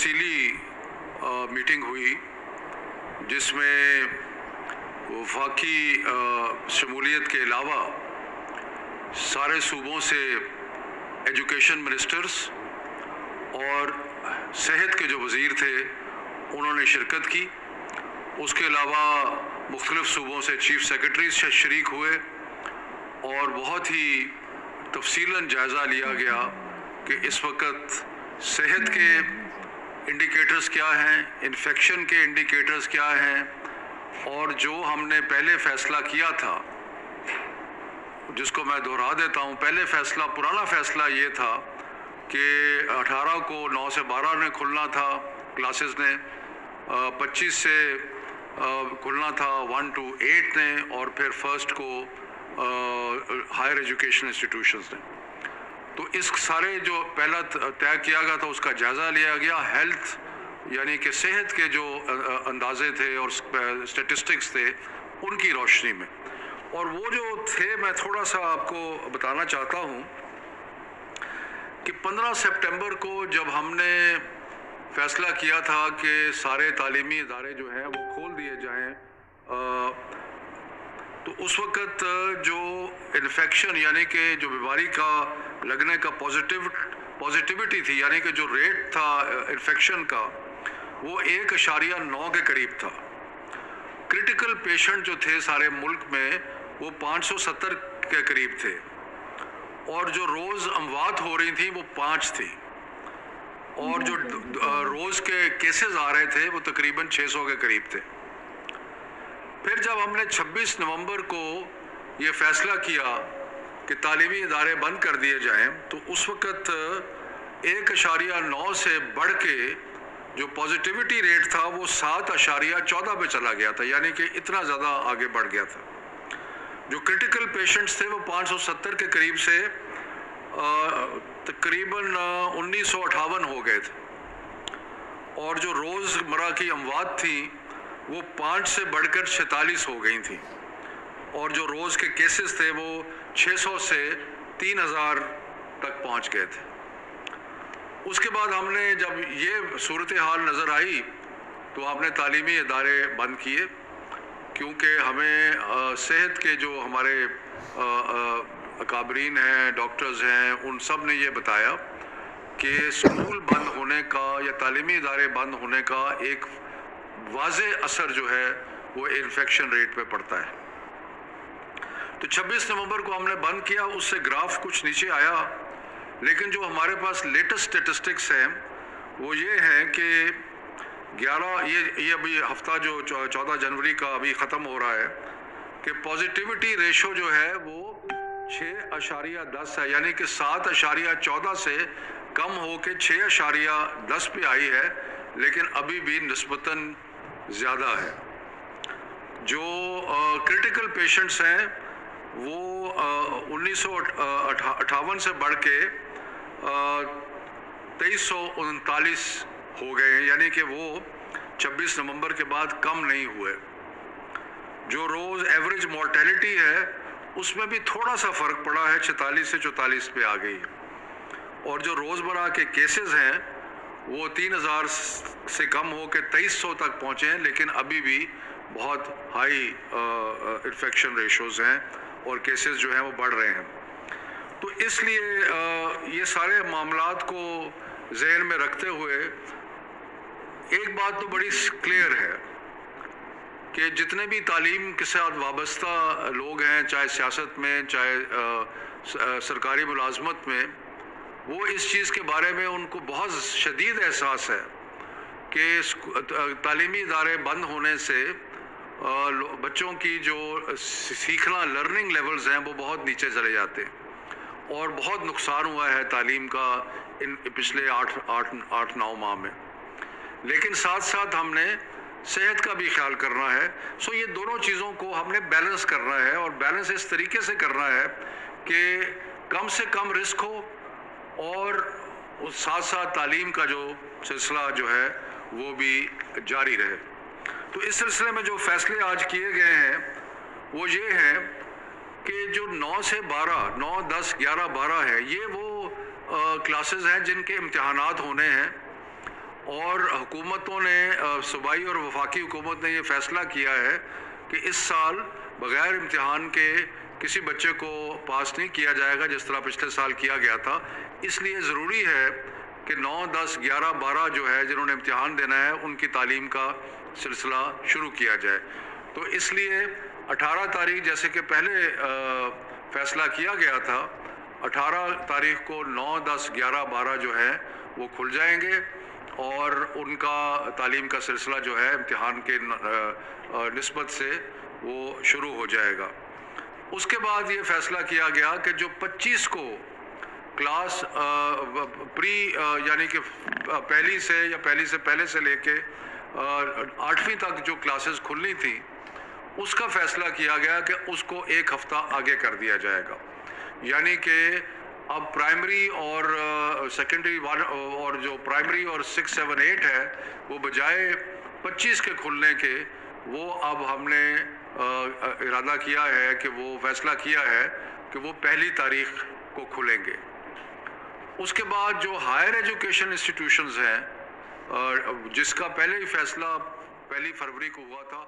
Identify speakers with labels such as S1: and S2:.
S1: तफसीली मीटिंग हुई जिसमें वफाकी शमूलियत के अलावा सारे सूबों से एजुकेशन मिनिस्टर्स और सेहत के जो वज़ीर थे उन्होंने शिरकत की। उसके अलावा मुख्तलिफ़ सूबों से चीफ़ सेक्रेटरीज शरीक हुए और बहुत ही तफसीलन जायज़ा लिया गया कि इस वक्त सेहत के इंडिकेटर्स क्या हैं, इन्फेक्शन के इंडिकेटर्स क्या हैं, और जो हमने पहले फ़ैसला किया था जिसको मैं दोहरा देता हूँ। पहले फ़ैसला, पुराना फ़ैसला ये था कि 18 को 9 से 12 ने खुलना था क्लासेस ने, 25 से खुलना था 1 to 8 ने, और फिर 1 को हायर एजुकेशन इंस्टीट्यूशंस ने। तो इस सारे जो पहला तय किया गया था उसका जायज़ा लिया गया। हेल्थ यानी कि सेहत के जो अंदाजे थे और स्टेटिस्टिक्स थे उनकी रोशनी में, और वो जो थे मैं थोड़ा सा आपको बताना चाहता हूँ कि 15 सितंबर को जब हमने फ़ैसला किया था कि सारे तालीमी इदारे जो हैं वो खोल दिए जाएं, तो उस वक़्त जो इन्फेक्शन यानी कि जो बीमारी का लगने का पॉजिटिविटी थी, यानी कि जो रेट था इन्फेक्शन का, वो 1.9 के करीब था। क्रिटिकल पेशेंट जो थे सारे मुल्क में वो 570 के करीब थे, और जो रोज़ अमवात हो रही थी वो 5 थी, और जो रोज़ के केसेस आ रहे थे वो तकरीबन 600 के करीब थे। फिर जब हमने 26 नवंबर को ये फ़ैसला किया कि तालीमी इदारे बंद कर दिए जाएं, तो उस वक़्त 1.9 से बढ़ के जो पॉजिटिविटी रेट था वो 7.14 पे चला गया था, यानी कि इतना ज़्यादा आगे बढ़ गया था। जो क्रिटिकल पेशेंट्स थे वो 570 के करीब से तकरीबन 1958 हो गए थे, और जो रोज़मर्रा की अमवात थी वो 5 से बढ़कर 46 हो गई थी, और जो रोज़ के केसेस थे वो 600 से 3000 तक पहुंच गए थे। उसके बाद हमने जब ये सूरत हाल नज़र आई तो आपने तालीमी इदारे बंद किए, क्योंकि हमें सेहत के जो हमारे अकाबरीन हैं, डॉक्टर्स हैं, उन सब ने ये बताया कि स्कूल बंद होने का या तालीमी इदारे बंद होने का एक वाज़े असर जो है वो इन्फेक्शन रेट पे पड़ता है। तो 26 नवंबर को हमने बंद किया, उससे ग्राफ कुछ नीचे आया, लेकिन जो हमारे पास लेटेस्ट स्टेटिस्टिक्स हैं वो ये हैं कि 11 ये अभी हफ्ता जो 14 जनवरी का अभी ख़त्म हो रहा है कि पॉजिटिविटी रेशो जो है वो 6.10 है, यानी कि 7.14 से कम हो के 6.10 पे आई है, लेकिन अभी भी निस्बतन ज़्यादा है। जो क्रिटिकल पेशेंट्स हैं वो 1958 से बढ़ के 2339 हो गए हैं, यानी कि वो 26 नवंबर के बाद कम नहीं हुए। जो रोज़ एवरेज मॉर्टेलिटी है उसमें भी थोड़ा सा फ़र्क पड़ा है, 46 से 44 पे आ गई है, और जो रोज़मर्रा के केसेस हैं वो 3000 से कम हो के 2300 तक पहुँचे हैं, लेकिन अभी भी बहुत हाई इन्फेक्शन रेशोज़ हैं और केसेस जो हैं वो बढ़ रहे हैं। तो इसलिए ये सारे मामलात को ज़हन में रखते हुए एक बात तो बड़ी क्लियर है कि जितने भी तालीम के साथ वाबस्ता लोग हैं, चाहे सियासत में, चाहे सरकारी मुलाजमत में, वो इस चीज़ के बारे में उनको बहुत शदीद एहसास है कि तालीमी इदारे बंद होने से बच्चों की जो सीखना लर्निंग लेवल्स हैं वो बहुत नीचे चले जाते हैं, और बहुत नुकसान हुआ है तालीम का इन पिछले 8-9 माह में। लेकिन साथ साथ हमने सेहत का भी ख्याल करना है। सो ये दोनों चीज़ों को हमने बैलेंस करना है, और बैलेंस इस तरीके से करना है कि कम से कम रिस्क हो और उस साथ साथ तालीम का जो सिलसिला जो है वो भी जारी रहे। तो इस सिलसिले में जो फ़ैसले आज किए गए हैं वो ये हैं कि जो 9 से 12, 9, 10, 11, 12 है, ये वो क्लासेस हैं जिनके इम्तिहानात होने हैं, اور حکومتوں نے صوبائی اور وفاقی حکومت نے یہ فیصلہ کیا ہے کہ اس سال بغیر امتحان کے کسی بچے کو پاس نہیں کیا جائے گا جس طرح پچھلے سال کیا گیا تھا. اس لیے ضروری ہے کہ 9, 10, 11, 12 جو ہے جنہوں نے امتحان دینا ہے ان کی تعلیم کا سلسلہ شروع کیا جائے. تو اس لیے 18 تاریخ جیسے کہ پہلے فیصلہ کیا گیا تھا، 18 تاریخ کو 9, 10, 11, 12 جو ہے وہ کھل جائیں گے اور ان کا تعلیم کا سلسلہ جو ہے امتحان کے نسبت سے وہ شروع ہو جائے گا. اس کے بعد یہ فیصلہ کیا گیا کہ جو 25 کو کلاس پری یعنی کہ پہلی سے یا پہلی سے پہلے سے لے کے 8ویں تک جو کلاسز کھلنی تھیں اس کا فیصلہ کیا گیا کہ اس کو 1 ہفتہ آگے کر دیا جائے گا. یعنی کہ اب پرائمری اور سیکنڈری اور جو پرائمری اور 6, 7, 8 ہے وہ بجائے 25 کے کھلنے کے وہ اب ہم نے ارادہ کیا ہے کہ وہ فیصلہ کیا ہے کہ وہ 1 تاریخ کو کھلیں گے. اس کے بعد جو ہائر ایجوکیشن انسٹیٹیوشنز ہیں جس کا پہلے ہی فیصلہ 1 فروری کو ہوا تھا